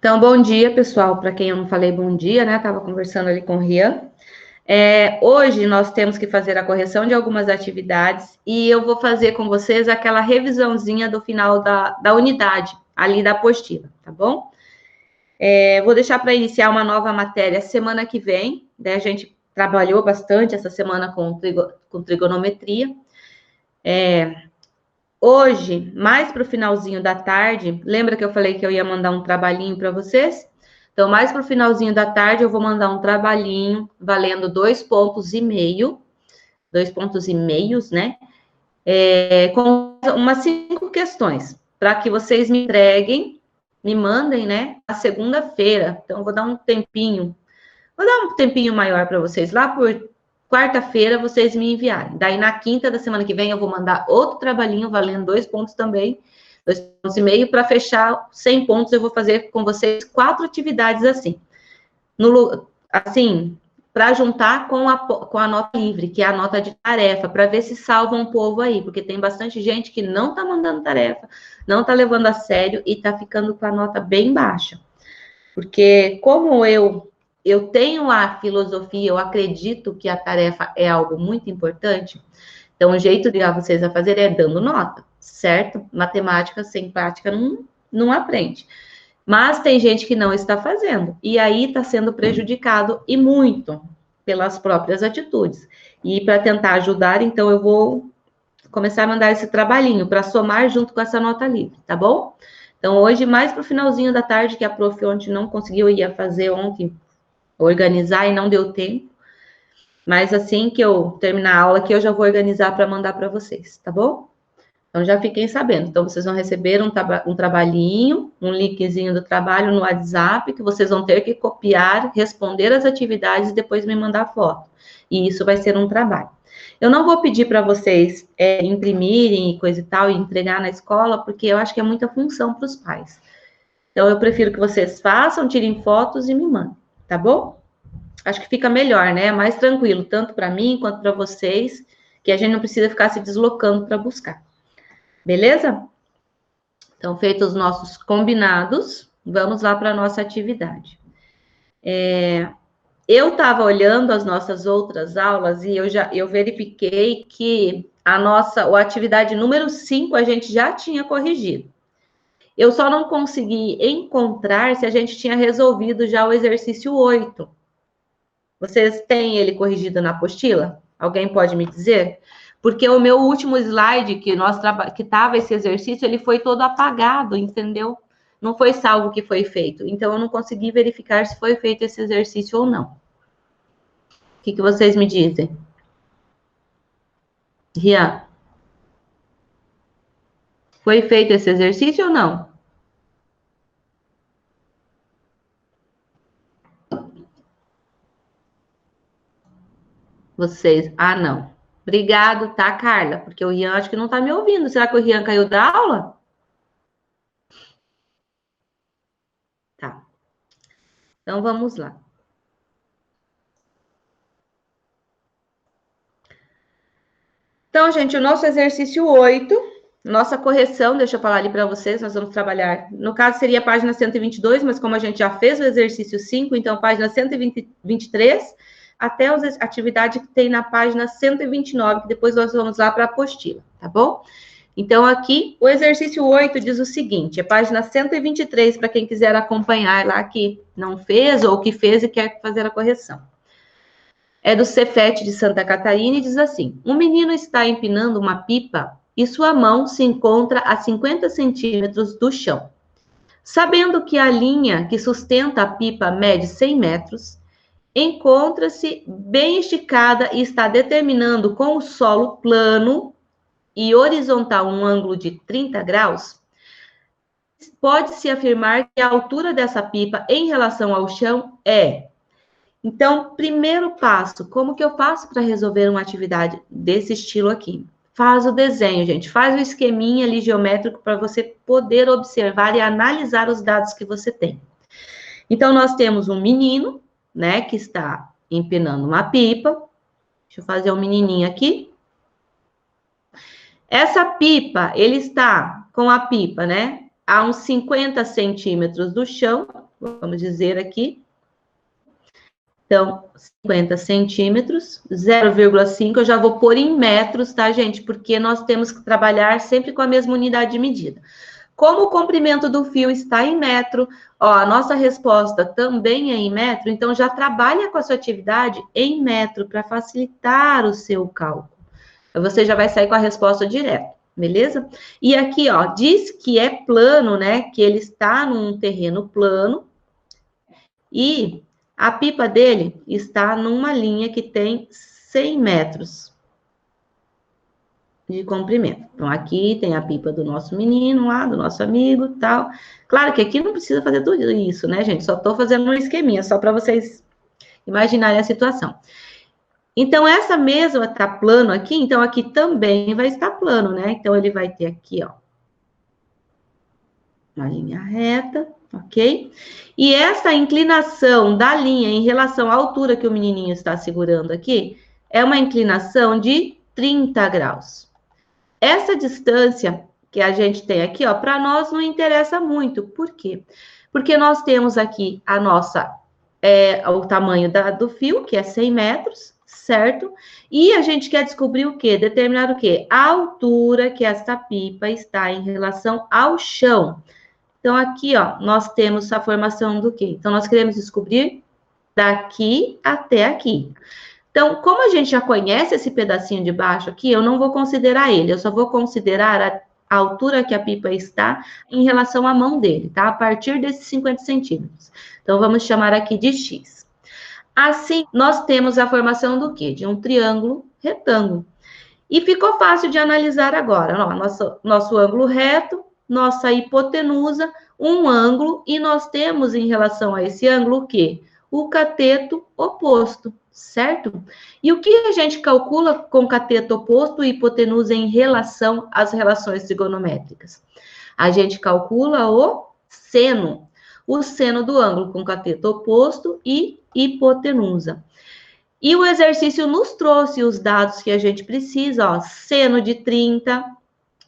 Então, bom dia, pessoal. Para quem eu não falei bom dia, né? Estava conversando ali com o Rian. Hoje nós temos que fazer a correção de algumas atividades e eu vou fazer com vocês aquela revisãozinha do final da unidade, ali da apostila, tá bom? Vou deixar para iniciar uma nova matéria semana que vem, né? A gente trabalhou bastante essa semana com trigonometria. Hoje, mais para o finalzinho da tarde, lembra que eu falei que eu ia mandar um trabalhinho para vocês? Então, mais para o finalzinho da tarde, eu vou mandar um trabalhinho valendo 2,5 pontos, 2 pontos e meios, né? Com umas 5 questões, para que vocês me entreguem, me mandem, né? Na segunda-feira. Então, eu vou dar um tempinho maior para vocês lá por quarta-feira vocês me enviarem. Daí, na quinta da semana que vem, eu vou mandar outro trabalhinho, valendo 2 pontos também, 2,5 pontos, para fechar 100 pontos, eu vou fazer com vocês 4 atividades assim. Para juntar com a nota livre, que é a nota de tarefa, para ver se salva um povo aí, porque tem bastante gente que não está mandando tarefa, não está levando a sério e está ficando com a nota bem baixa. Porque como eu tenho a filosofia, eu acredito que a tarefa é algo muito importante. Então, o jeito de vocês a fazer é dando nota, certo? Matemática sem prática não aprende. Mas tem gente que não está fazendo. E aí está sendo prejudicado e muito pelas próprias atitudes. E para tentar ajudar, então, eu vou começar a mandar esse trabalhinho para somar junto com essa nota livre, tá bom? Então, hoje, mais para o finalzinho da tarde, que a prof ontem não conseguiu, ia fazer ontem, organizar e não deu tempo. Mas assim que eu terminar a aula aqui, eu já vou organizar para mandar para vocês, tá bom? Então, já fiquem sabendo. Então, vocês vão receber um trabalhinho, um linkzinho do trabalho no WhatsApp, que vocês vão ter que copiar, responder as atividades e depois me mandar foto. E isso vai ser um trabalho. Eu não vou pedir para vocês imprimirem e coisa e tal, e entregar na escola, porque eu acho que é muita função para os pais. Então, eu prefiro que vocês façam, tirem fotos e me mandem, tá bom? Acho que fica melhor, né? Mais tranquilo, tanto para mim quanto para vocês, que a gente não precisa ficar se deslocando para buscar. Beleza? Então, feitos os nossos combinados, vamos lá para a nossa atividade. Eu estava olhando as nossas outras aulas e eu verifiquei que a atividade número 5 a gente já tinha corrigido. Eu só não consegui encontrar se a gente tinha resolvido já o exercício 8. Vocês têm ele corrigido na apostila? Alguém pode me dizer? Porque o meu último slide que estava esse exercício, ele foi todo apagado, entendeu? Não foi salvo o que foi feito. Então, eu não consegui verificar se foi feito esse exercício ou não. O que vocês me dizem? Rian? Foi feito esse exercício ou não? Vocês? Ah, não. Obrigado, tá, Carla? Porque o Rian acho que não tá me ouvindo. Será que o Rian caiu da aula? Tá. Então, vamos lá. Então, gente, o nosso exercício 8, nossa correção, deixa eu falar ali para vocês, nós vamos trabalhar, no caso seria a página 122, mas como a gente já fez o exercício 5, então página 123, até a atividade que tem na página 129, que depois nós vamos lá para a apostila, tá bom? Então, aqui, o exercício 8 diz o seguinte, é página 123, para quem quiser acompanhar lá que não fez, ou que fez e quer fazer a correção. É do Cefete de Santa Catarina e diz assim: um menino está empinando uma pipa e sua mão se encontra a 50 centímetros do chão. Sabendo que a linha que sustenta a pipa mede 100 metros, encontra-se bem esticada e está determinando com o solo plano e horizontal um ângulo de 30 graus, pode-se afirmar que a altura dessa pipa em relação ao chão é. Então, primeiro passo, como que eu faço para resolver uma atividade desse estilo aqui? Faz o desenho, gente, faz o esqueminha ali geométrico para você poder observar e analisar os dados que você tem. Então, nós temos um menino, né, que está empinando uma pipa. Deixa eu fazer um menininho aqui. Essa pipa, ele está com a pipa, né, a uns 50 centímetros do chão. vamos dizer aqui. Então, 50 centímetros, 0,5, eu já vou pôr em metros, tá, gente? Porque nós temos que trabalhar sempre com a mesma unidade de medida. Como o comprimento do fio está em metro, ó, a nossa resposta também é em metro, então já trabalha com a sua atividade em metro para facilitar o seu cálculo. Você já vai sair com a resposta direto, beleza? E aqui, ó, diz que é plano, né? Que ele está num terreno plano e a pipa dele está numa linha que tem 100 metros de comprimento. Então, aqui tem a pipa do nosso menino lá, do nosso amigo e tal. Claro que aqui não precisa fazer tudo isso, né, gente? Só estou fazendo um esqueminha, só para vocês imaginarem a situação. Então, essa mesma está plano aqui, então aqui também vai estar plano, né? Então, ele vai ter aqui, ó, uma linha reta, ok? E essa inclinação da linha em relação à altura que o menininho está segurando aqui, é uma inclinação de 30 graus. Essa distância que a gente tem aqui, ó, para nós não interessa muito. Por quê? Porque nós temos aqui a nossa, o tamanho do fio, que é 100 metros, certo? E a gente quer descobrir o quê? Determinar o quê? A altura que esta pipa está em relação ao chão. Então, aqui, ó, nós temos a formação do quê? Então, nós queremos descobrir daqui até aqui. Então, como a gente já conhece esse pedacinho de baixo aqui, eu não vou considerar ele, eu só vou considerar a altura que a pipa está em relação à mão dele, tá? A partir desses 50 centímetros. Então, vamos chamar aqui de X. Assim, nós temos a formação do quê? De um triângulo retângulo. E ficou fácil de analisar agora. Ó, nosso ângulo reto, nossa hipotenusa, um ângulo, e nós temos em relação a esse ângulo o quê? O cateto oposto, certo? E o que a gente calcula com cateto oposto e hipotenusa em relação às relações trigonométricas? A gente calcula o seno do ângulo com cateto oposto e hipotenusa. E o exercício nos trouxe os dados que a gente precisa, ó, seno de 30,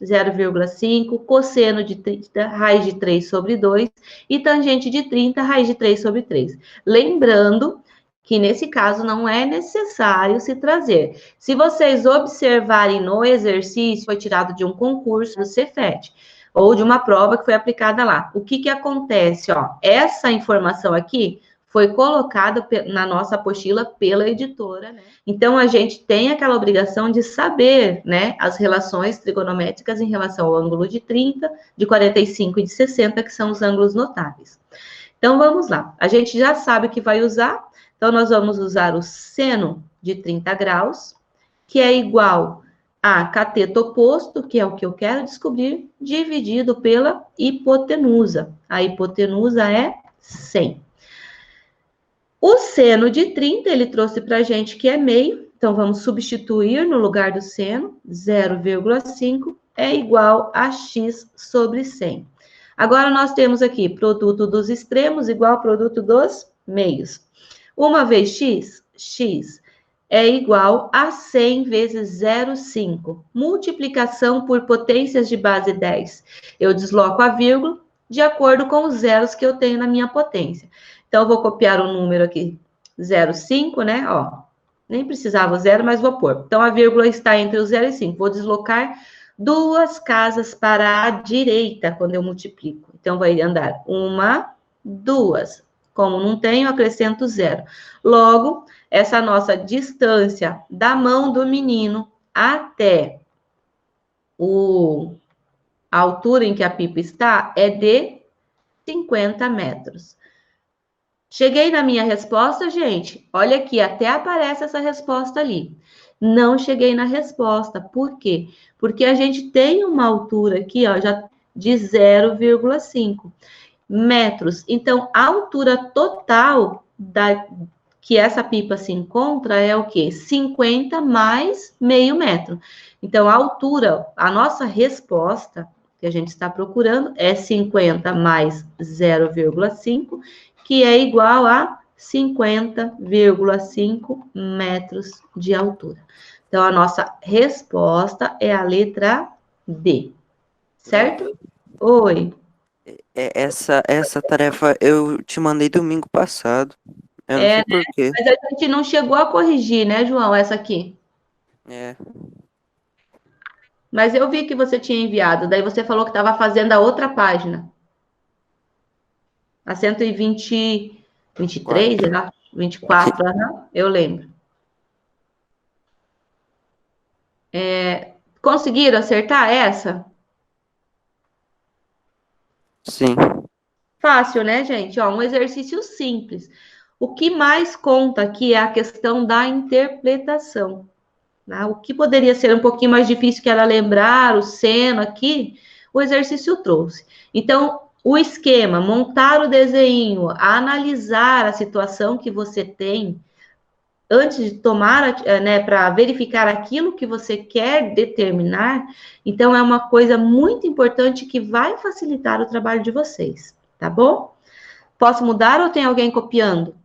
0,5, cosseno de 30, raiz de 3 sobre 2, e tangente de 30, raiz de 3 sobre 3. Lembrando que nesse caso não é necessário se trazer. Se vocês observarem no exercício, foi tirado de um concurso do Cefet, ou de uma prova que foi aplicada lá. O que acontece, ó? Essa informação aqui foi colocada na nossa apostila pela editora, né? Então, a gente tem aquela obrigação de saber, né, as relações trigonométricas em relação ao ângulo de 30, de 45 e de 60, que são os ângulos notáveis. Então, vamos lá. A gente já sabe que vai usar, então, nós vamos usar o seno de 30 graus, que é igual a cateto oposto, que é o que eu quero descobrir, dividido pela hipotenusa. A hipotenusa é 100. O seno de 30, ele trouxe para a gente que é meio, então vamos substituir no lugar do seno, 0,5 é igual a x sobre 100. Agora, nós temos aqui produto dos extremos igual ao produto dos meios. Uma vez x, x é igual a 100 vezes 0,5. Multiplicação por potências de base 10. Eu desloco a vírgula de acordo com os zeros que eu tenho na minha potência. Então, eu vou copiar o número aqui, 0,5, né? Ó, nem precisava o zero, mas vou pôr. Então, a vírgula está entre o 0 e 5. Vou deslocar 2 casas para a direita quando eu multiplico. Então, vai andar 1, 2. Como não tenho, acrescento 0. Logo, essa nossa distância da mão do menino até a altura em que a pipa está é de 50 metros. Cheguei na minha resposta, gente. Olha aqui, até aparece essa resposta ali. Não cheguei na resposta. Por quê? Porque a gente tem uma altura aqui, ó, já de 0,5 metros. Então, a altura total que essa pipa se encontra é o quê? 50 mais meio metro. Então, a altura, a nossa resposta que a gente está procurando é 50 mais 0,5, que é igual a 50,5 metros de altura. Então, a nossa resposta é a letra D. Certo? Oi. Essa tarefa eu te mandei domingo passado. Eu não É, sei né? por quê. Mas a gente não chegou a corrigir, né, João, essa aqui. É, Mas eu vi que você tinha enviado, daí você falou que estava fazendo a outra página. A 120, 23, 4. né? 24, aham, eu lembro. Conseguiram acertar essa? Sim. Fácil, né, gente? Ó, um exercício simples. O que mais conta aqui é a questão da interpretação. Né? O que poderia ser um pouquinho mais difícil, que era lembrar o seno aqui, o exercício trouxe. Então, o esquema, montar o desenho, analisar a situação que você tem, antes de tomar, né, para verificar aquilo que você quer determinar, então é uma coisa muito importante que vai facilitar o trabalho de vocês, tá bom? Posso mudar ou tem alguém copiando?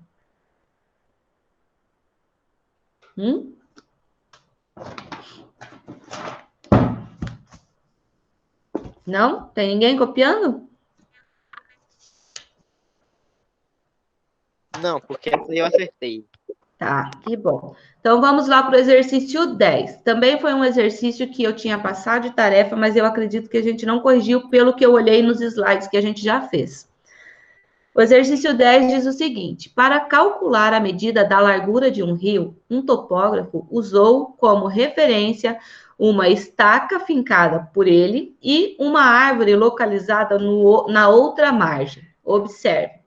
Hum? Não? Tem ninguém copiando? Não, porque essa eu acertei. Tá, que bom. Então vamos lá para o exercício 10. Também foi um exercício que eu tinha passado de tarefa, mas eu acredito que a gente não corrigiu pelo que eu olhei nos slides que a gente já fez. O exercício 10 diz o seguinte: para calcular a medida da largura de um rio, um topógrafo usou como referência uma estaca fincada por ele e uma árvore localizada na outra margem. Observe.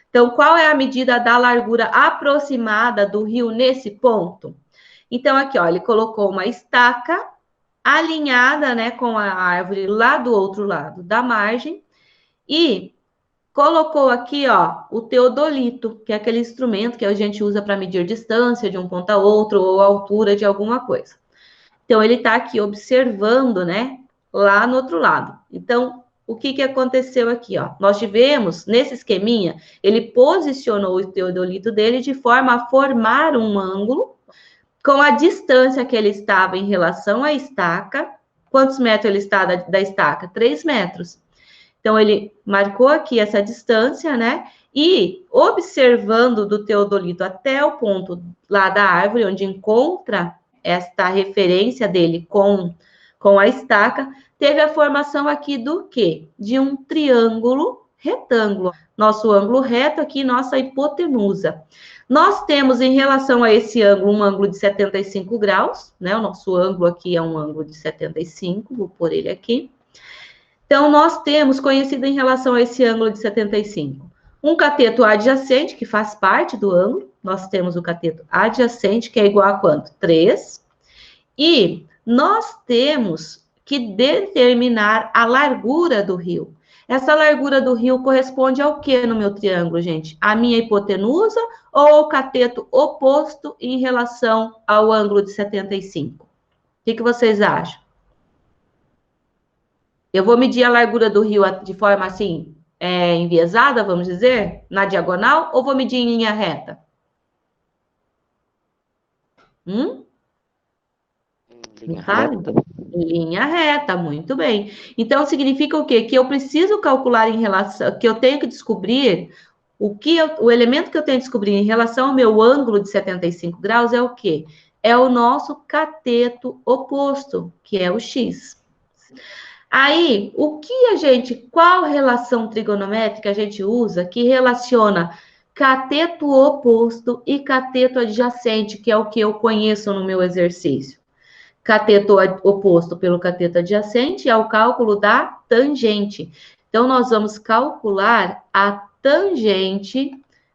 Então, qual é a medida da largura aproximada do rio nesse ponto? Então, aqui, ó, ele colocou uma estaca alinhada, né, com a árvore lá do outro lado da margem e colocou aqui, ó, o teodolito, que é aquele instrumento que a gente usa para medir distância de um ponto a outro ou altura de alguma coisa. Então, ele está aqui observando, né, lá no outro lado. Então, o que aconteceu aqui, ó? Nós tivemos, nesse esqueminha, ele posicionou o teodolito dele de forma a formar um ângulo com a distância que ele estava em relação à estaca. Quantos metros ele está da estaca? 3 metros. Então, ele marcou aqui essa distância, né? E observando do teodolito até o ponto lá da árvore, onde encontra esta referência dele com a estaca, teve a formação aqui do quê? De um triângulo retângulo. Nosso ângulo reto aqui, nossa hipotenusa. Nós temos em relação a esse ângulo um ângulo de 75 graus, né? O nosso ângulo aqui é um ângulo de 75, vou pôr ele aqui. Então, nós temos conhecido em relação a esse ângulo de 75, um cateto adjacente, que faz parte do ângulo. Nós temos o cateto adjacente, que é igual a quanto? 3. E nós temos que determinar a largura do rio. Essa largura do rio corresponde ao que no meu triângulo, gente? A minha hipotenusa ou ao cateto oposto em relação ao ângulo de 75? O que vocês acham? Eu vou medir a largura do rio de forma assim, enviesada, vamos dizer, na diagonal, ou vou medir em linha reta? Linha Não sabe? reta. Linha reta, muito bem. Então, significa o quê? Que eu preciso calcular em relação, que eu tenho que descobrir o elemento que eu tenho que descobrir em relação ao meu ângulo de 75 graus é o quê? É o nosso cateto oposto, que é o x. Aí, qual relação trigonométrica a gente usa que relaciona cateto oposto e cateto adjacente, que é o que eu conheço no meu exercício? Cateto oposto pelo cateto adjacente é o cálculo da tangente. Então, nós vamos calcular a tangente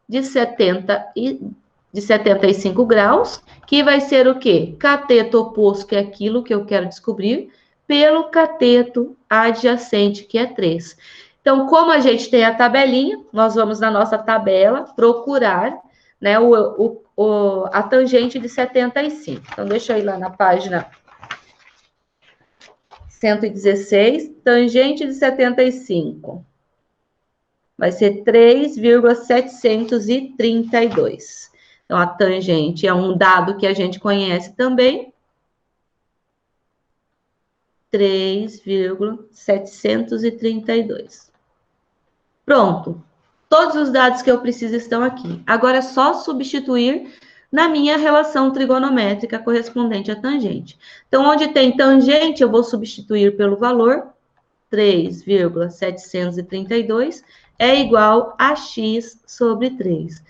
de 75 graus, que vai ser o quê? Cateto oposto, que é aquilo que eu quero descobrir, pelo cateto adjacente, que é 3. Então, como a gente tem a tabelinha, nós vamos na nossa tabela procurar, né, a tangente de 75. Então, deixa eu ir lá na página 116, tangente de 75. Vai ser 3,732. Então, a tangente é um dado que a gente conhece também. 3,732. Pronto. Todos os dados que eu preciso estão aqui. Agora é só substituir na minha relação trigonométrica correspondente à tangente. Então, onde tem tangente, eu vou substituir pelo valor 3,732 é igual a x sobre 3.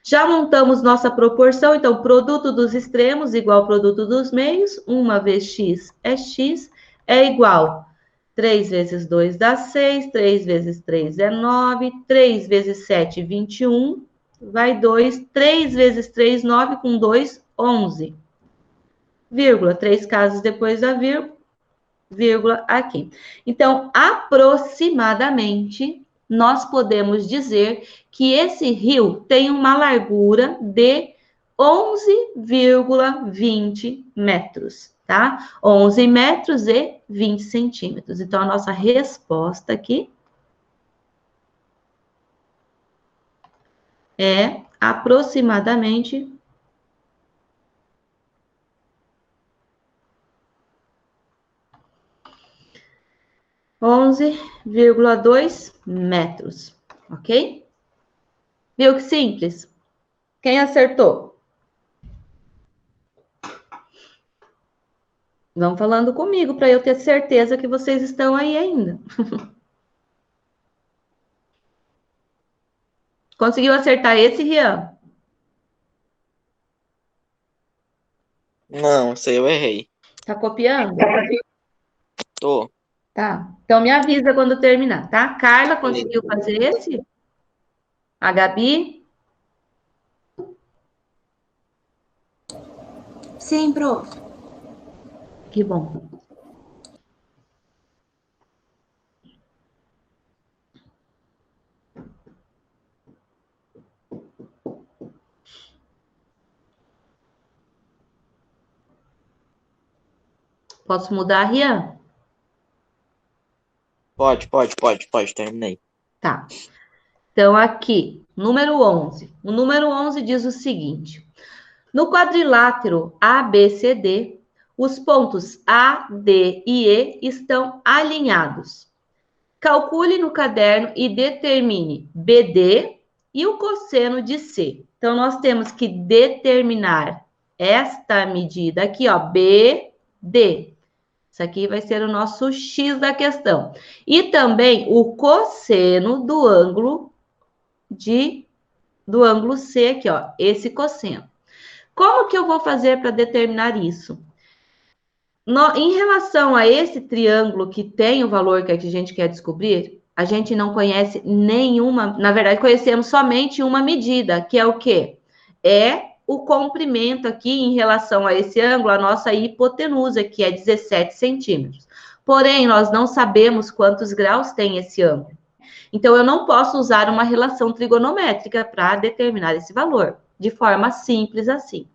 Já montamos nossa proporção, então, produto dos extremos igual ao produto dos meios, 1 vezes x, é igual 3 vezes 2 dá 6, 3 vezes 3 é 9, 3 vezes 7, 21, vai 2, 3 vezes 3, 9, com 2, 11. Vírgula, 3 casas depois da vírgula aqui. Então, aproximadamente, nós podemos dizer que esse rio tem uma largura de 11,20 metros, tá? 11 metros e 20 centímetros. Então, a nossa resposta aqui é aproximadamente 11,2 metros, ok? Viu que simples? Quem acertou? Vão falando comigo para eu ter certeza que vocês estão aí ainda. Conseguiu acertar esse, Rian? Não, isso aí eu errei. Tá copiando? Tô. Tá. Então me avisa quando terminar, tá? Carla conseguiu fazer esse? A Gabi? Sim, prof. Que bom. Posso mudar, Rian? Pode, terminei. Tá. Então, aqui, número 11. O número 11 diz o seguinte. No quadrilátero ABCD, os pontos A, D e E estão alinhados. Calcule no caderno e determine BD e o cosseno de C. Então, nós temos que determinar esta medida aqui, ó, BD. Isso aqui vai ser o nosso X da questão. E também o cosseno do ângulo C aqui, ó, esse cosseno. Como que eu vou fazer para determinar isso? Em relação a esse triângulo que tem o valor que a gente quer descobrir, a gente não conhece nenhuma, na verdade, conhecemos somente uma medida, que é o quê? É o comprimento aqui em relação a esse ângulo, a nossa hipotenusa, que é 17 centímetros. Porém, nós não sabemos quantos graus tem esse ângulo. Então, eu não posso usar uma relação trigonométrica para determinar esse valor, de forma simples assim.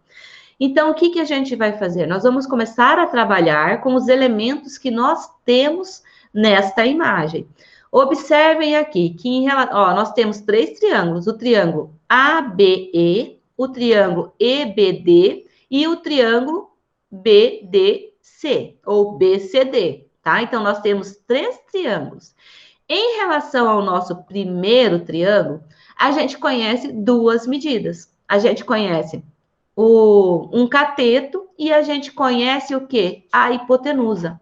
Então, o que a gente vai fazer? Nós vamos começar a trabalhar com os elementos que nós temos nesta imagem. Observem aqui que nós temos 3 triângulos, o triângulo ABE, o triângulo EBD e o triângulo BDC, ou BCD, tá? Então, nós temos 3 triângulos. Em relação ao nosso primeiro triângulo, a gente conhece 2 medidas. A gente conhece um cateto e a gente conhece o quê? A hipotenusa.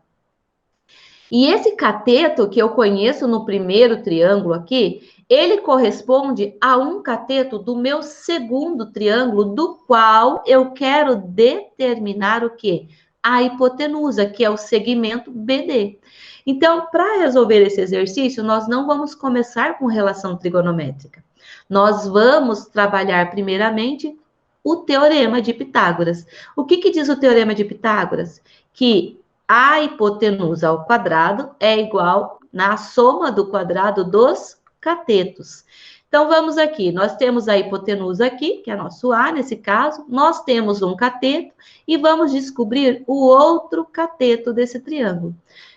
E esse cateto que eu conheço no primeiro triângulo aqui, ele corresponde a um cateto do meu segundo triângulo, do qual eu quero determinar o quê? A hipotenusa, que é o segmento BD. Então, para resolver esse exercício, nós não vamos começar com relação trigonométrica. Nós vamos trabalhar primeiramente o teorema de Pitágoras. O que diz o teorema de Pitágoras? Que a hipotenusa ao quadrado é igual na soma do quadrado dos catetos. Então, vamos aqui. Nós temos a hipotenusa aqui, que é nosso A, nesse caso. Nós temos um cateto e vamos descobrir o outro cateto desse triângulo.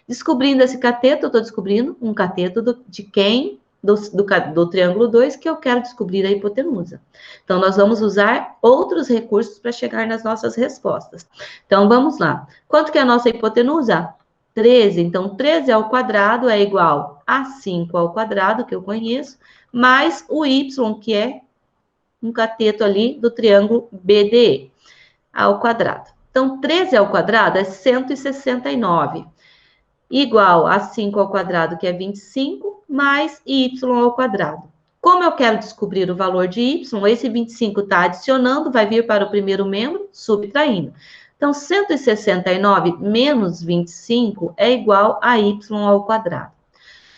Descobrindo esse cateto, eu estou descobrindo um cateto de quem? Do triângulo 2, que eu quero descobrir a hipotenusa. Então, nós vamos usar outros recursos para chegar nas nossas respostas. Então, vamos lá. Quanto que é a nossa hipotenusa? 13. Então, 13 ao quadrado é igual a 5 ao quadrado, que eu conheço, mais o y, que é um cateto ali do triângulo BDE, ao quadrado. Então, 13 ao quadrado é 169, igual a 5 ao quadrado, que é 25, mais y ao quadrado. Como eu quero descobrir o valor de y, esse 25 está adicionando, vai vir para o primeiro membro, subtraindo. Então, 169 menos 25 é igual a y ao quadrado.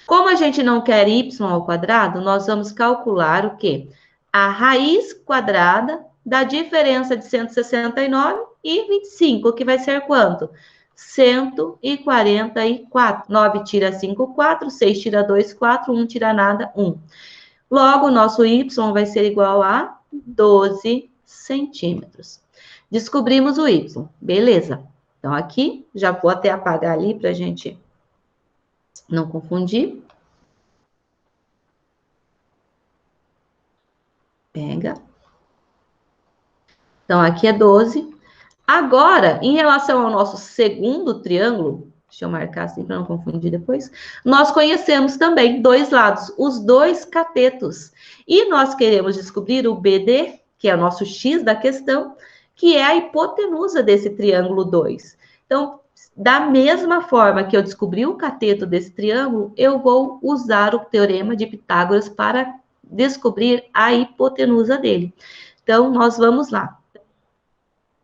Como a gente não quer y ao quadrado, nós vamos calcular o quê? A raiz quadrada da diferença de 169 e 25, que vai ser quanto? 144. 9 tira 5, 4. 6 tira 2, 4. 1 tira nada, 1. Logo, o nosso y vai ser igual a 12 centímetros. Descobrimos o y. Beleza. Então, aqui, já vou até apagar ali para a gente não confundir. Pega. Então, aqui é 12. Agora, em relação ao nosso segundo triângulo, deixa eu marcar assim para não confundir depois, nós conhecemos também dois lados, os dois catetos. E nós queremos descobrir o BD, que é o nosso X da questão, que é a hipotenusa desse triângulo 2. Então, da mesma forma que eu descobri o cateto desse triângulo, eu vou usar o teorema de Pitágoras para descobrir a hipotenusa dele. Então, nós vamos lá.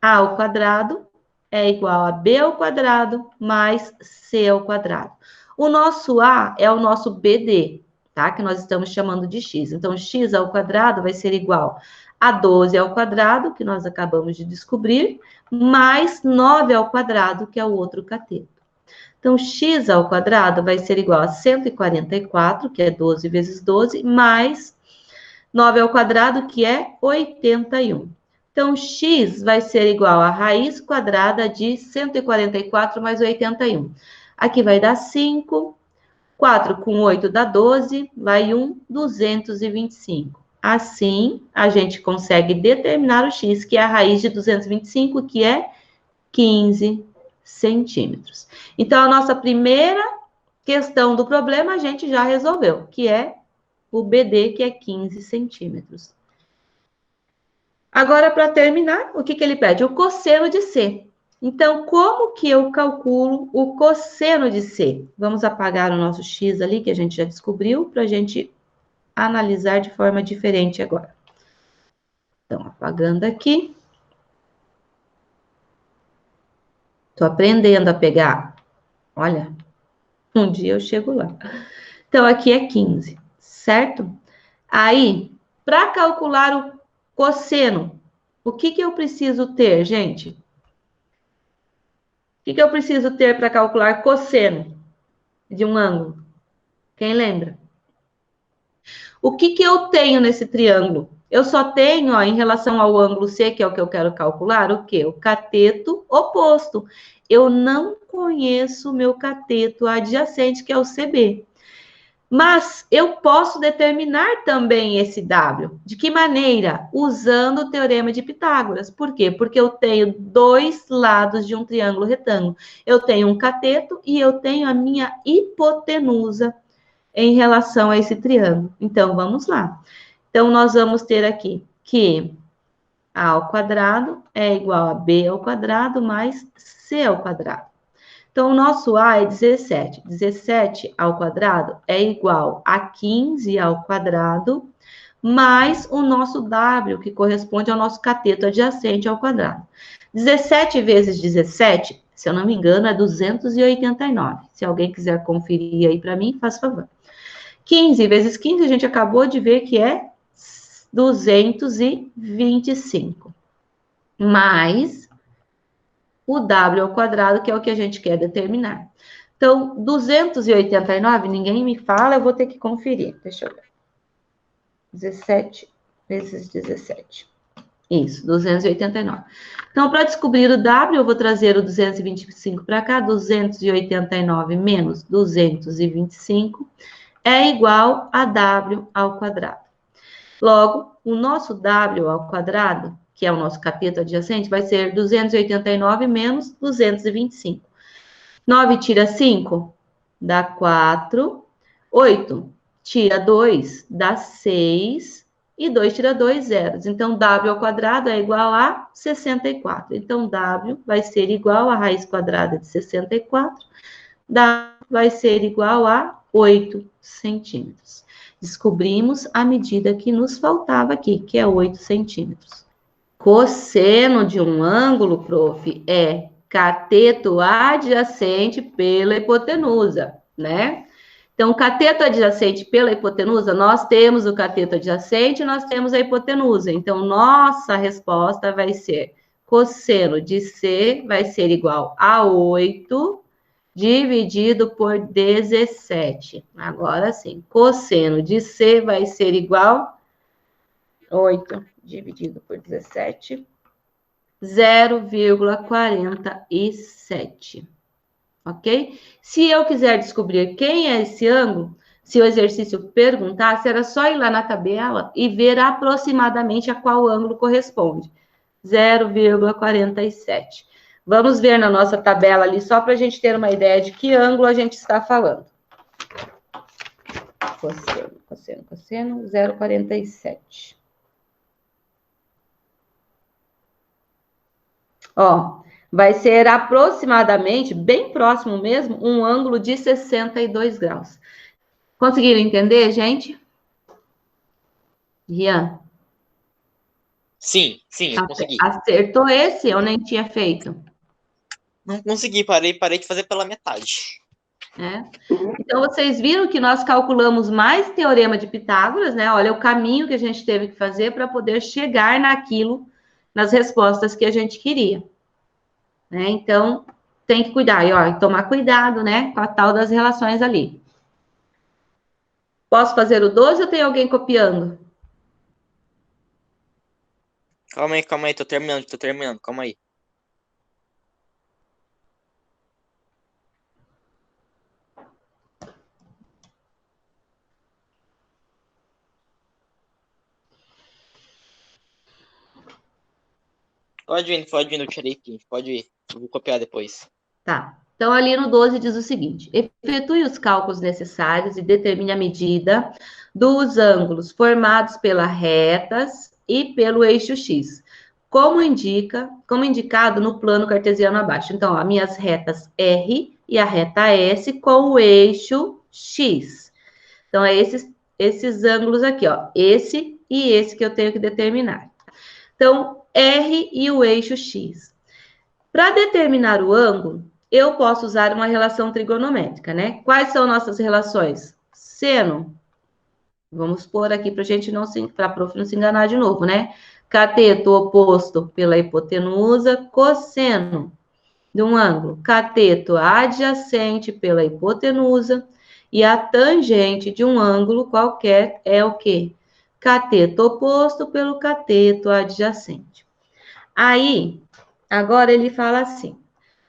A ao quadrado é igual a B ao quadrado mais C ao quadrado. O nosso A é o nosso BD, tá? Que nós estamos chamando de X. Então, X ao quadrado vai ser igual a 12 ao quadrado, que nós acabamos de descobrir, mais 9 ao quadrado, que é o outro cateto. Então, X ao quadrado vai ser igual a 144, que é 12 vezes 12, mais 9 ao quadrado, que é 81. Então, x vai ser igual a raiz quadrada de 144 mais 81. Aqui vai dar 5, 4 com 8 dá 12, vai 1, 225. Assim, a gente consegue determinar o x, que é a raiz de 225, que é 15 centímetros. Então, a nossa primeira questão do problema a gente já resolveu, que é o BD, que é 15 centímetros. Agora, para terminar, o que ele pede? O cosseno de C. Então, como que eu calculo o cosseno de C? Vamos apagar o nosso x ali, que a gente já descobriu, para a gente analisar de forma diferente agora. Então, apagando aqui. Estou aprendendo a pegar. Olha, um dia eu chego lá. Então, aqui é 15, certo? Aí, para calcular o cosseno, o que eu preciso ter, gente? O que eu preciso ter para calcular cosseno de um ângulo? Quem lembra? O que eu tenho nesse triângulo? Eu só tenho, ó, em relação ao ângulo C, que é o que eu quero calcular, o quê? O cateto oposto. Eu não conheço o meu cateto adjacente, que é o CB. Mas eu posso determinar também esse W. De que maneira? Usando o teorema de Pitágoras. Por quê? Porque eu tenho dois lados de um triângulo retângulo. Eu tenho um cateto e eu tenho a minha hipotenusa em relação a esse triângulo. Então, vamos lá. Então, nós vamos ter aqui que A ao quadrado é igual a B ao quadrado mais C ao quadrado. Então, o nosso A é 17. 17 ao quadrado é igual a 15 ao quadrado, mais o nosso W, que corresponde ao nosso cateto adjacente ao quadrado. 17 vezes 17, se eu não me engano, é 289. Se alguém quiser conferir aí para mim, faz favor. 15 vezes 15, a gente acabou de ver que é 225. Mais o W ao quadrado, que é o que a gente quer determinar. Então, 289, ninguém me fala, eu vou ter que conferir. Deixa eu ver. 17 vezes 17. Isso, 289. Então, para descobrir o W, eu vou trazer o 225 para cá. 289 menos 225 é igual a W ao quadrado. Logo, o nosso W ao quadrado, que é o nosso cateto adjacente, vai ser 289 menos 225. 9 tira 5, dá 4. 8 tira 2, dá 6, e 2 tira 2, zeros. Então, W ao quadrado é igual a 64. Então, W vai ser igual a raiz quadrada de 64. W vai ser igual a 8 centímetros. Descobrimos a medida que nos faltava aqui, que é 8 centímetros. Cosseno de um ângulo, prof, é cateto adjacente pela hipotenusa, né? Então, cateto adjacente pela hipotenusa, nós temos o cateto adjacente, nós temos a hipotenusa. Então, nossa resposta vai ser cosseno de C vai ser igual a 8 dividido por 17. Agora sim, cosseno de C vai ser igual a 8 dividido por 17, 0,47. Ok? Se eu quiser descobrir quem é esse ângulo, se o exercício perguntasse, era só ir lá na tabela e ver aproximadamente a qual ângulo corresponde. 0,47. Vamos ver na nossa tabela ali, só para a gente ter uma ideia de que ângulo a gente está falando. Cosseno, 0,47. Ó, vai ser aproximadamente, bem próximo mesmo, um ângulo de 62 graus. Conseguiram entender, gente? Rian? Sim, eu consegui. Acertou esse? Eu nem tinha feito. Não consegui, parei de fazer pela metade. Então, vocês viram que nós calculamos mais teorema de Pitágoras, né? Olha o caminho que a gente teve que fazer para poder chegar naquilo, nas respostas que a gente queria. Né? Então, tem que cuidar, e ó, tomar cuidado, né, com a tal das relações ali. Posso fazer o 12 ou tem alguém copiando? Calma aí, tô terminando, calma aí. Pode vir, eu tirei aqui, pode ir, eu vou copiar depois. Tá. Então, ali no 12 diz o seguinte: efetue os cálculos necessários e determine a medida dos ângulos formados pelas retas e pelo eixo X, como indicado no plano cartesiano abaixo. Então, ó, minhas retas R e a reta S com o eixo X. Então, é esses ângulos aqui, ó, esse e esse que eu tenho que determinar. Então, R e o eixo X. Para determinar o ângulo, eu posso usar uma relação trigonométrica, né? Quais são nossas relações? Seno. Vamos pôr aqui para a gente não se, para a prof não se enganar de novo, né? Cateto oposto pela hipotenusa, cosseno de um ângulo. Cateto adjacente pela hipotenusa e a tangente de um ângulo qualquer é o quê? Cateto oposto pelo cateto adjacente. Aí, agora ele fala assim: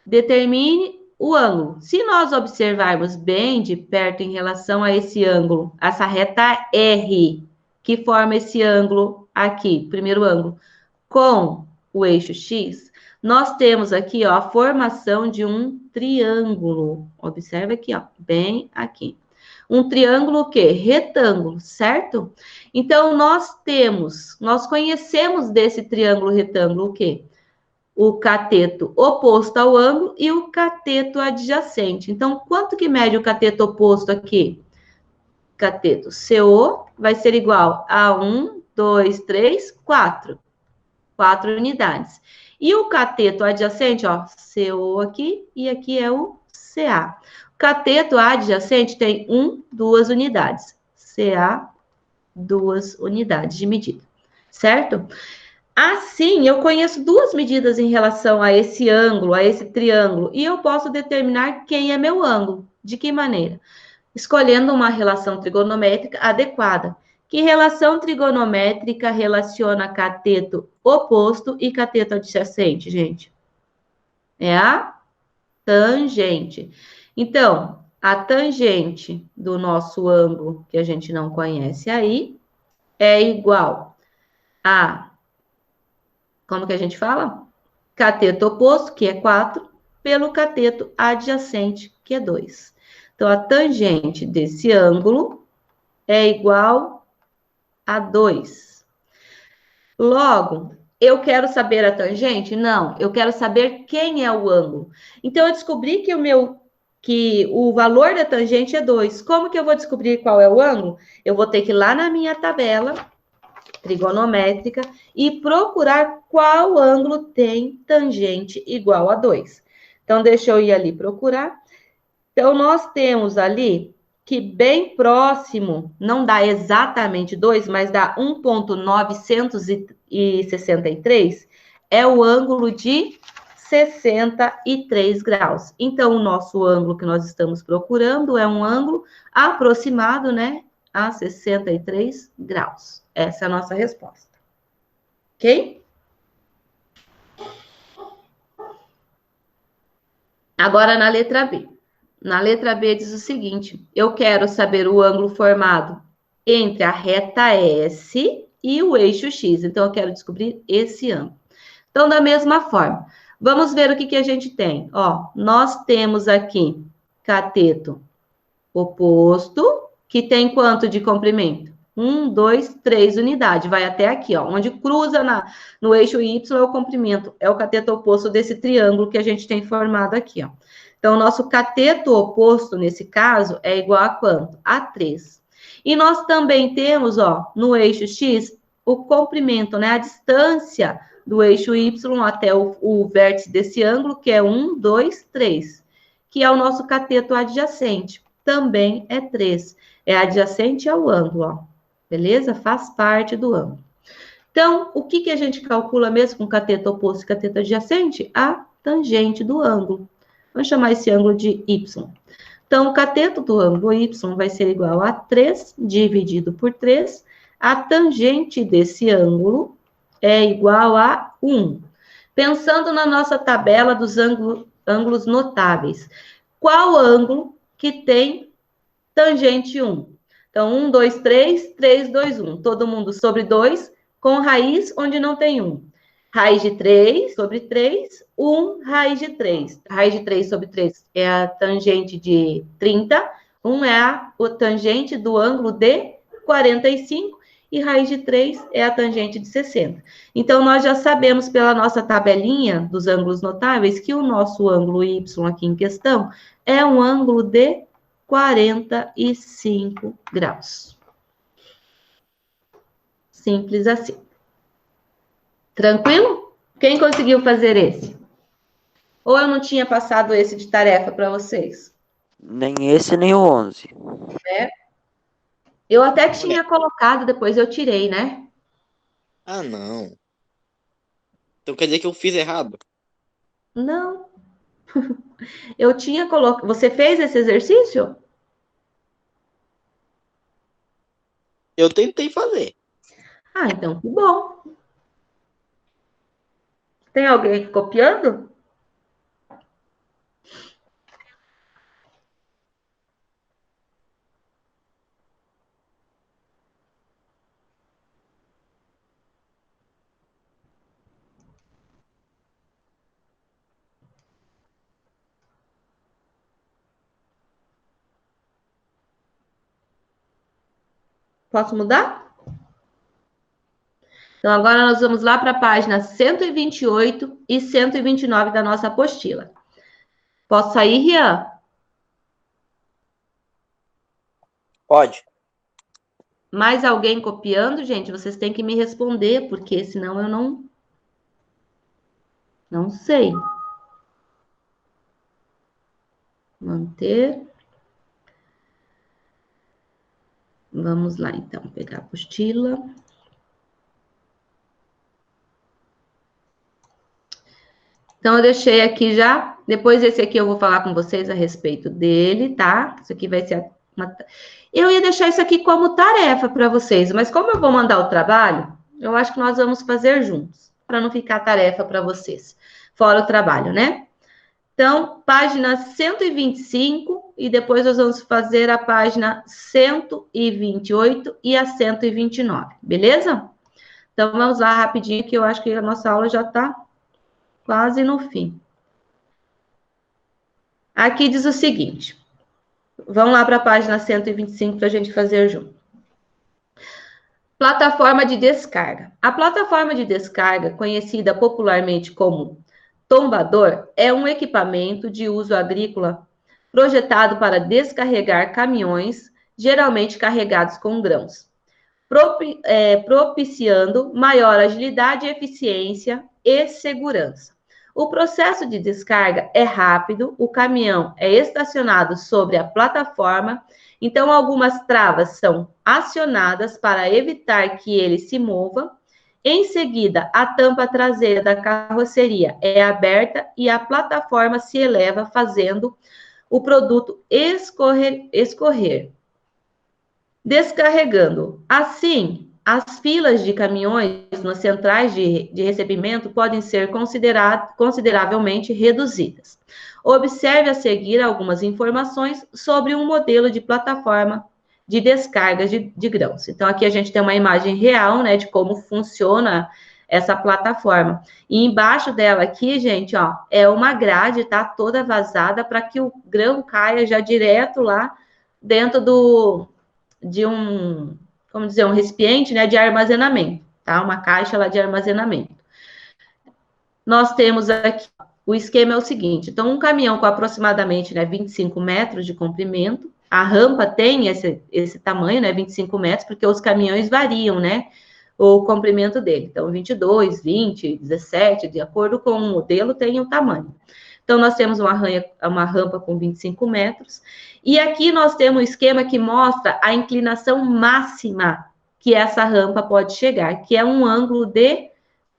determine o ângulo. Se nós observarmos bem de perto em relação a esse ângulo, essa reta R, que forma esse ângulo aqui, primeiro ângulo, com o eixo X, nós temos aqui, ó, a formação de um triângulo. Observa aqui, ó, bem aqui. Um triângulo o quê? Retângulo, certo? Então, nós conhecemos desse triângulo retângulo o quê? O cateto oposto ao ângulo e o cateto adjacente. Então, quanto que mede o cateto oposto aqui? Cateto CO vai ser igual a 1, 2, 3, 4. 4 unidades. E o cateto adjacente, ó, CO aqui e aqui é o CA. O cateto adjacente tem 2 unidades. CA, 2 unidades de medida. Certo? Assim, eu conheço 2 medidas em relação a esse ângulo, a esse triângulo, e eu posso determinar quem é meu ângulo. De que maneira? Escolhendo uma relação trigonométrica adequada. Que relação trigonométrica relaciona cateto oposto e cateto adjacente, gente? É a tangente. Então, a tangente do nosso ângulo, que a gente não conhece aí, é igual a... Como que a gente fala? Cateto oposto, que é 4, pelo cateto adjacente, que é 2. Então, a tangente desse ângulo é igual a 2. Logo, eu quero saber a tangente? Não, eu quero saber quem é o ângulo. Então, eu descobri que o valor da tangente é 2. Como que eu vou descobrir qual é o ângulo? Eu vou ter que ir lá na minha tabela trigonométrica e procurar qual ângulo tem tangente igual a 2. Então, deixa eu ir ali procurar. Então, nós temos ali que bem próximo, não dá exatamente 2, mas dá 1,963, é o ângulo de 63 graus. Então, o nosso ângulo que nós estamos procurando é um ângulo aproximado, né, a 63 graus. Essa é a nossa resposta. Ok? Agora, na letra B. Na letra B diz o seguinte: eu quero saber o ângulo formado entre a reta S e o eixo X. Então, eu quero descobrir esse ângulo. Então, da mesma forma, vamos ver o que a gente tem. Ó, nós temos aqui cateto oposto, que tem quanto de comprimento? 1, 2, 3 unidades. Vai até aqui, ó, onde cruza no eixo Y é o comprimento, é o cateto oposto desse triângulo que a gente tem formado aqui, ó. Então, o nosso cateto oposto, nesse caso, é igual a quanto? A 3. E nós também temos, ó, no eixo X, o comprimento, né? A distância do eixo Y até o vértice desse ângulo, que é 1, 2, 3, que é o nosso cateto adjacente. Também é 3. É adjacente ao ângulo, ó. Beleza? Faz parte do ângulo. Então, o que a gente calcula mesmo com cateto oposto e cateto adjacente? A tangente do ângulo. Vamos chamar esse ângulo de Y. Então, o cateto do ângulo Y vai ser igual a 3 dividido por 3. A tangente desse ângulo é igual a 1. Pensando na nossa tabela dos ângulos notáveis, qual ângulo que tem tangente 1? Então, 1, 2, 3, 3, 2, 1. Todo mundo sobre 2, com raiz onde não tem 1. Raiz de 3 sobre 3, 1, raiz de 3. Raiz de 3 sobre 3 é a tangente de 30, 1 é a tangente do ângulo de 45, e raiz de 3 é a tangente de 60. Então, nós já sabemos pela nossa tabelinha dos ângulos notáveis que o nosso ângulo Y aqui em questão é um ângulo de 45 graus. Simples assim. Tranquilo? Quem conseguiu fazer esse? Ou eu não tinha passado esse de tarefa para vocês? Nem esse, nem o 11. É. Eu até tinha colocado, depois eu tirei, né? Ah, não. Então quer dizer que eu fiz errado? Não. Eu tinha colocado. Você fez esse exercício? Eu tentei fazer. Ah, então que bom. Tem alguém copiando? Posso mudar? Então, agora nós vamos lá para a página 128 e 129 da nossa apostila. Posso sair, Rian? Pode. Mais alguém copiando, gente? Vocês têm que me responder, porque senão eu não sei. Manter. Vamos lá, então, pegar a apostila. Então, eu deixei aqui já. Depois, esse aqui eu vou falar com vocês a respeito dele, tá? Isso aqui vai ser uma... Eu ia deixar isso aqui como tarefa para vocês, mas como eu vou mandar o trabalho, eu acho que nós vamos fazer juntos, para não ficar tarefa para vocês, fora o trabalho, né? Então, página 125, e depois nós vamos fazer a página 128 e a 129, beleza? Então, vamos lá rapidinho, que eu acho que a nossa aula já está quase no fim. Aqui diz o seguinte: Vamos lá para a página 125 para a gente fazer junto. Plataforma de descarga. A plataforma de descarga, conhecida popularmente como tombador, é um equipamento de uso agrícola projetado para descarregar caminhões, geralmente carregados com grãos, propiciando maior agilidade, eficiência e segurança. O processo de descarga é rápido, o caminhão é estacionado sobre a plataforma, então algumas travas são acionadas para evitar que ele se mova. Em seguida, a tampa traseira da carroceria é aberta e a plataforma se eleva, fazendo o produto escorrer, descarregando. Assim, as filas de caminhões nas centrais de recebimento podem ser consideravelmente reduzidas. Observe a seguir algumas informações sobre um modelo de plataforma de descarga de grãos. Então, aqui a gente tem uma imagem real, né, de como funciona essa plataforma. E embaixo dela aqui, gente, ó, é uma grade, tá, toda vazada, para que o grão caia já direto lá dentro de um, como dizer, um recipiente, né, de armazenamento, tá? Uma caixa lá de armazenamento. Nós temos aqui, o esquema é o seguinte, então um caminhão com aproximadamente, né, 25 metros de comprimento, a rampa tem esse tamanho, né, 25 metros, porque os caminhões variam, né, o comprimento dele, então 22, 20, 17, de acordo com o modelo, tem o tamanho. Então, nós temos uma rampa com 25 metros. E aqui nós temos um esquema que mostra a inclinação máxima que essa rampa pode chegar, que é um ângulo de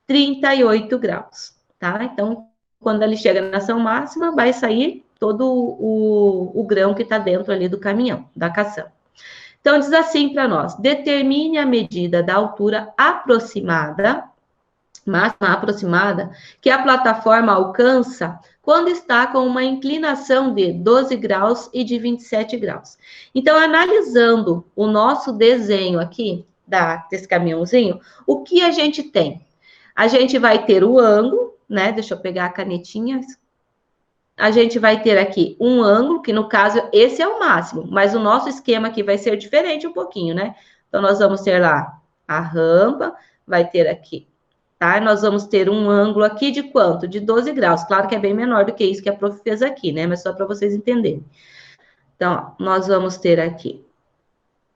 38 graus, tá? Então, quando ele chega na ação máxima, vai sair todo o grão que está dentro ali do caminhão, da caçamba. Então, diz assim para nós: determine a medida da altura aproximada, máxima aproximada, que a plataforma alcança quando está com uma inclinação de 12 graus e de 27 graus. Então, analisando o nosso desenho aqui, desse caminhãozinho, o que a gente tem? A gente vai ter o ângulo, né? Deixa eu pegar a canetinha. A gente vai ter aqui um ângulo, que no caso, esse é o máximo, mas o nosso esquema aqui vai ser diferente um pouquinho, né? Então, nós vamos ter lá a rampa, vai ter aqui, tá? Nós vamos ter um ângulo aqui de quanto? De 12 graus. Claro que é bem menor do que isso que a prof fez aqui, né? Mas só para vocês entenderem. Então, ó, nós vamos ter aqui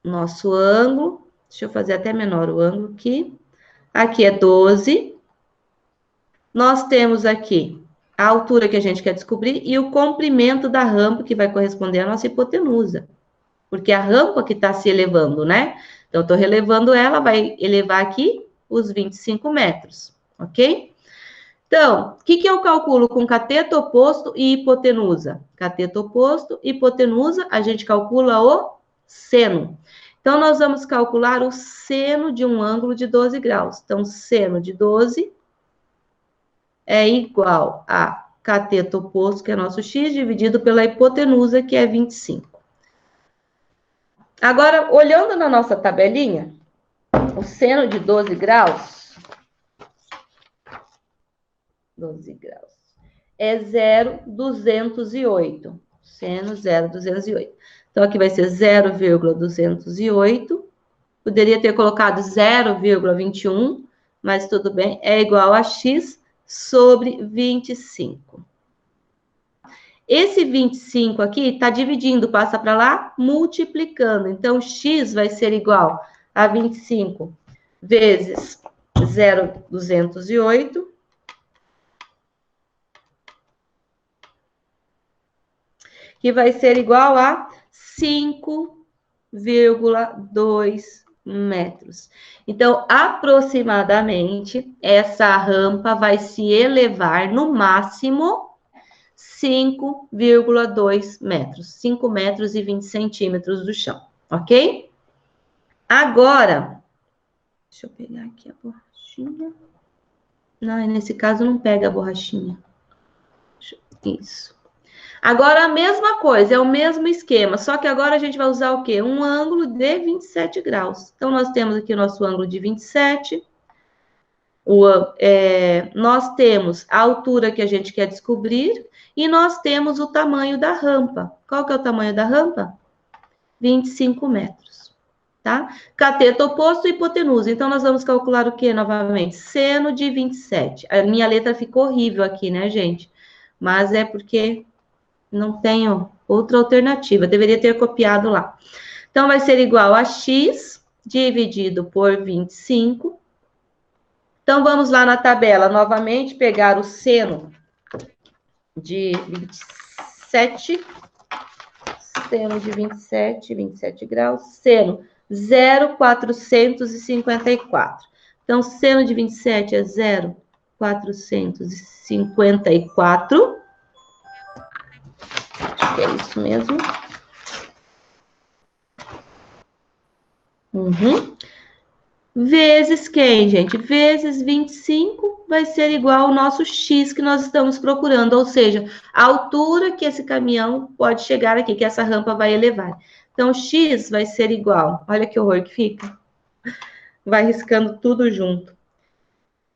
nosso ângulo. Deixa eu fazer até menor o ângulo aqui. Aqui é 12. Nós temos aqui a altura que a gente quer descobrir e o comprimento da rampa, que vai corresponder à nossa hipotenusa. Porque a rampa que está se elevando, né? Então, eu estou relevando ela, vai elevar aqui os 25 metros, ok? Então, o que eu calculo com cateto oposto e hipotenusa? Cateto oposto, hipotenusa, a gente calcula o seno. Então, nós vamos calcular o seno de um ângulo de 12 graus. Então, seno de 12 é igual a cateto oposto, que é nosso x, dividido pela hipotenusa, que é 25. Agora, olhando na nossa tabelinha, o seno de 12 graus, é 0,208. Seno 0,208. Então, aqui vai ser 0,208. Poderia ter colocado 0,21, mas tudo bem, é igual a x sobre 25. Esse 25 aqui está dividindo, passa para lá, multiplicando. Então, x vai ser igual a 25 vezes 0,208. Que vai ser igual a 5,2 metros. Então, aproximadamente, essa rampa vai se elevar no máximo 5,2 metros. 5 metros e 20 centímetros do chão, ok? Agora, deixa eu pegar aqui a borrachinha. Não, nesse caso não pega a borrachinha. Isso. Agora, a mesma coisa, é o mesmo esquema, só que agora a gente vai usar o quê? Um ângulo de 27 graus. Então, nós temos aqui o nosso ângulo de 27. Nós temos a altura que a gente quer descobrir E nós temos o tamanho da rampa. Qual que é o tamanho da rampa? 25 metros, tá? Cateto oposto e hipotenusa. Então, nós vamos calcular o que novamente? Seno de 27. A minha letra ficou horrível aqui, né, gente? Mas é porque não tenho outra alternativa. Deveria ter copiado lá. Então, vai ser igual a x dividido por 25. Então, vamos lá na tabela, novamente, pegar o seno de 27, seno de 27 graus, seno 0,454. Então, seno de 27 é 0,454. Acho que é isso mesmo. Vezes quem, gente? Vezes 25 vai ser igual ao nosso X que nós estamos procurando, ou seja, a altura que esse caminhão pode chegar aqui, que essa rampa vai elevar. Então, X vai ser igual, olha que horror que fica. Vai riscando tudo junto.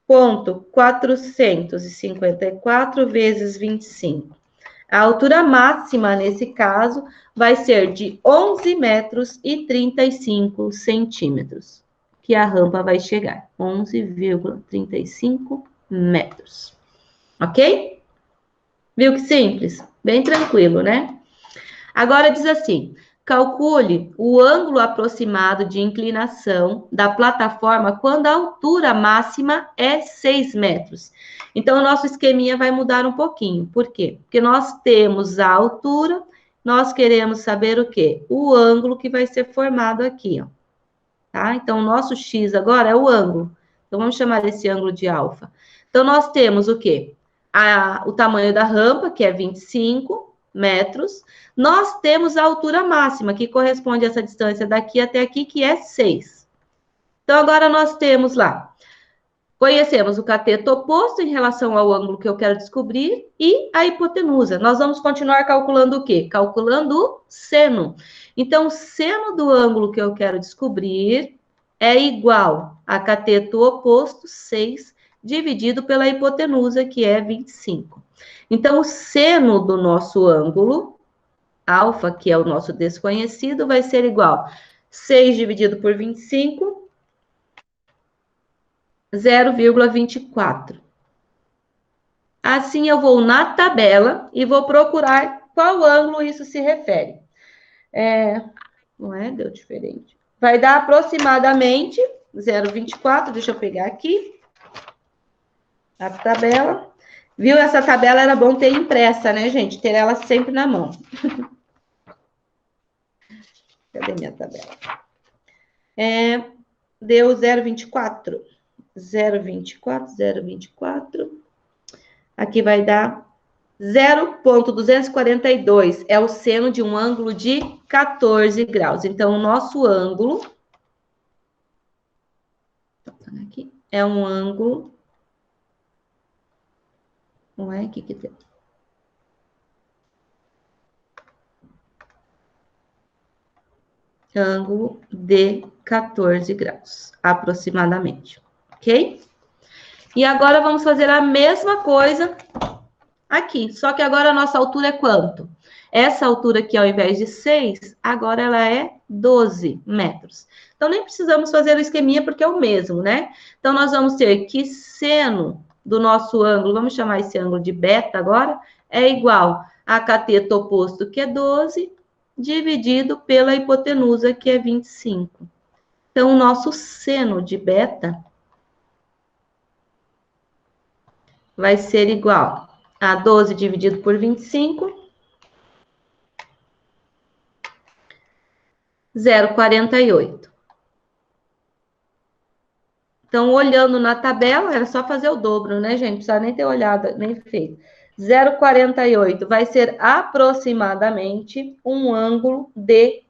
Ponto 454 vezes 25. A altura máxima, nesse caso, vai ser de 11 metros e 35 centímetros. Que a rampa vai chegar, 11,35 metros. Ok? Viu que simples? Bem tranquilo, né? Agora diz assim, calcule o ângulo aproximado de inclinação da plataforma quando a altura máxima é 6 metros. Então, o nosso esqueminha vai mudar um pouquinho. Por quê? Porque nós temos a altura, nós queremos saber o quê? O ângulo que vai ser formado aqui, ó. Tá? Então, o nosso X agora é o ângulo. Então, vamos chamar esse ângulo de alfa. Então, nós temos o quê? O tamanho da rampa, que é 25 metros. Nós temos a altura máxima, que corresponde a essa distância daqui até aqui, que é 6. Então, agora nós temos lá. Conhecemos o cateto oposto em relação ao ângulo que eu quero descobrir e a hipotenusa. Nós vamos continuar calculando o quê? Calculando o seno. Então, o seno do ângulo que eu quero descobrir é igual a cateto oposto, 6, dividido pela hipotenusa, que é 25. Então, o seno do nosso ângulo, alfa, que é o nosso desconhecido, vai ser igual a 6 dividido por 25, 0,24. Assim, eu vou na tabela e vou procurar qual ângulo isso se refere. Não é? Deu diferente. Vai dar aproximadamente 0,24. Deixa eu pegar aqui a tabela. Viu? Essa tabela era bom ter impressa, né, gente? Ter ela sempre na mão. Cadê minha tabela? Deu 0,24. 0,24. Aqui vai dar 0,242. É o seno de um ângulo de 14 graus. Então, o nosso ângulo aqui é um ângulo. Não é? Aqui que tem. Ângulo de 14 graus, aproximadamente. Ok? E agora vamos fazer a mesma coisa aqui, só que agora a nossa altura é quanto? Essa altura aqui, ao invés de 6, agora ela é 12 metros. Então, nem precisamos fazer o esqueminha, porque é o mesmo, né? Então, nós vamos ter que seno do nosso ângulo, vamos chamar esse ângulo de beta agora, é igual a cateto oposto, que é 12, dividido pela hipotenusa, que é 25. Então, o nosso seno de beta vai ser igual a 12 dividido por 25, 0,48. Então, olhando na tabela, era só fazer o dobro, né, gente? Não precisa nem ter olhado, nem feito. 0,48 vai ser aproximadamente um ângulo de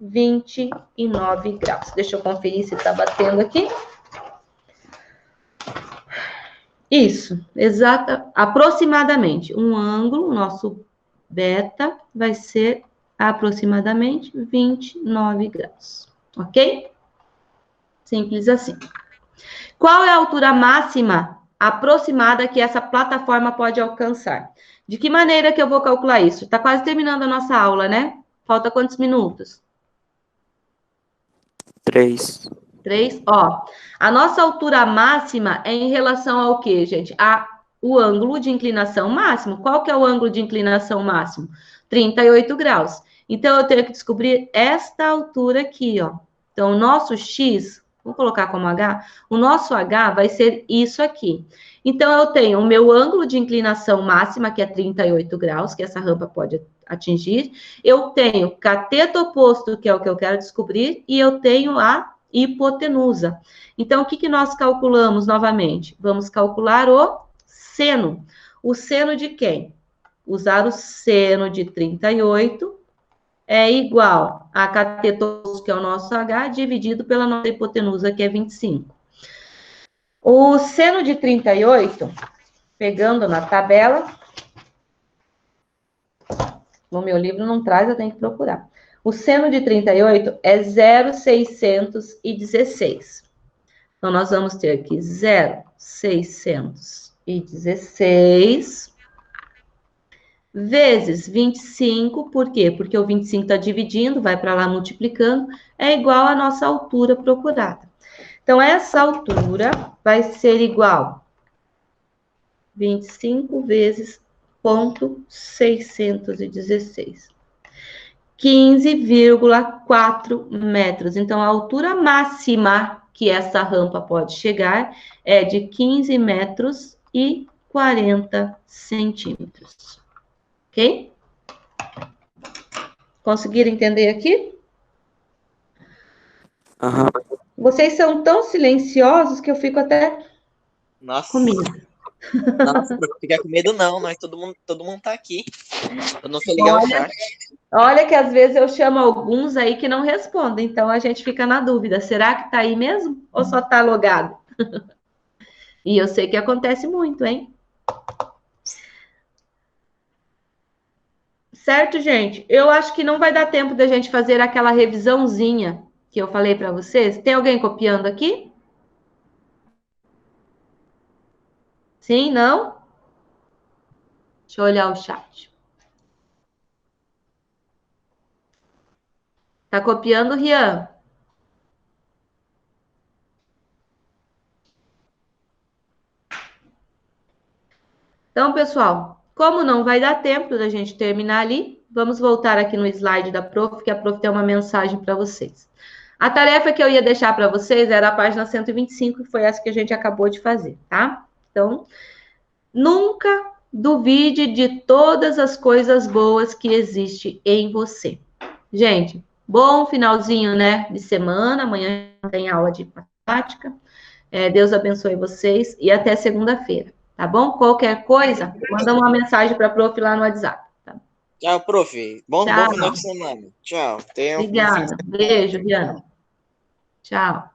29 graus. Deixa eu conferir se está batendo aqui. Isso, exata, aproximadamente. Um ângulo, nosso beta, vai ser aproximadamente 29 graus. Ok? Simples assim. Qual é a altura máxima aproximada que essa plataforma pode alcançar. De que maneira que eu vou calcular isso? Está quase terminando a nossa aula, né? Falta quantos minutos? 3. 3. Ó, a nossa altura máxima é em relação ao quê, gente? O ângulo de inclinação máximo. Qual que é o ângulo de inclinação máximo? 38 graus. Então, eu tenho que descobrir esta altura aqui, ó. Então, o nosso X, vou colocar como H, o nosso H vai ser isso aqui. Então, eu tenho o meu ângulo de inclinação máxima, que é 38 graus, que essa rampa pode atingir. Eu tenho cateto oposto, que é o que eu quero descobrir, e eu tenho a hipotenusa. Então, o que nós calculamos novamente? Vamos calcular o seno. O seno de quem? Usar o seno de 38 é igual a cateto, que é o nosso H, dividido pela nossa hipotenusa, que é 25. O seno de 38, pegando na tabela, no meu livro não traz, eu tenho que procurar. O seno de 38 é 0,616. Então, nós vamos ter aqui 0,616 vezes 25, por quê? Porque o 25 está dividindo, vai para lá multiplicando, é igual à nossa altura procurada. Então, essa altura vai ser igual 25 vezes 0,616. 15,4 metros. Então, a altura máxima que essa rampa pode chegar é de 15 metros e 40 centímetros. Ok? Conseguiram entender aqui? Aham. Vocês são tão silenciosos que eu fico até Nossa. com medo. Nossa, não fica com medo não, nós todo mundo tá aqui. Eu não sei ligar o chat. Olha que às vezes eu chamo alguns aí que não respondem, então a gente fica na dúvida, será que tá aí mesmo ou só tá logado? E eu sei que acontece muito, hein? Certo, gente? Eu acho que não vai dar tempo da gente fazer aquela revisãozinha que eu falei para vocês. Tem alguém copiando aqui? Sim, não? Deixa eu olhar o chat. Tá copiando, Rian? Então, pessoal, como não vai dar tempo da gente terminar ali, vamos voltar aqui no slide da prof, que a prof tem uma mensagem para vocês. A tarefa que eu ia deixar para vocês era a página 125, que foi essa que a gente acabou de fazer, tá? Então, nunca duvide de todas as coisas boas que existem em você. Gente, bom finalzinho, né, de semana. Amanhã tem aula de matemática. Deus abençoe vocês e até segunda-feira, tá bom? Qualquer coisa, manda uma mensagem para a prof lá no WhatsApp. Tá? Tchau, prof. Bom final de semana. Tchau. Obrigada. Beijo, Diana. Tchau.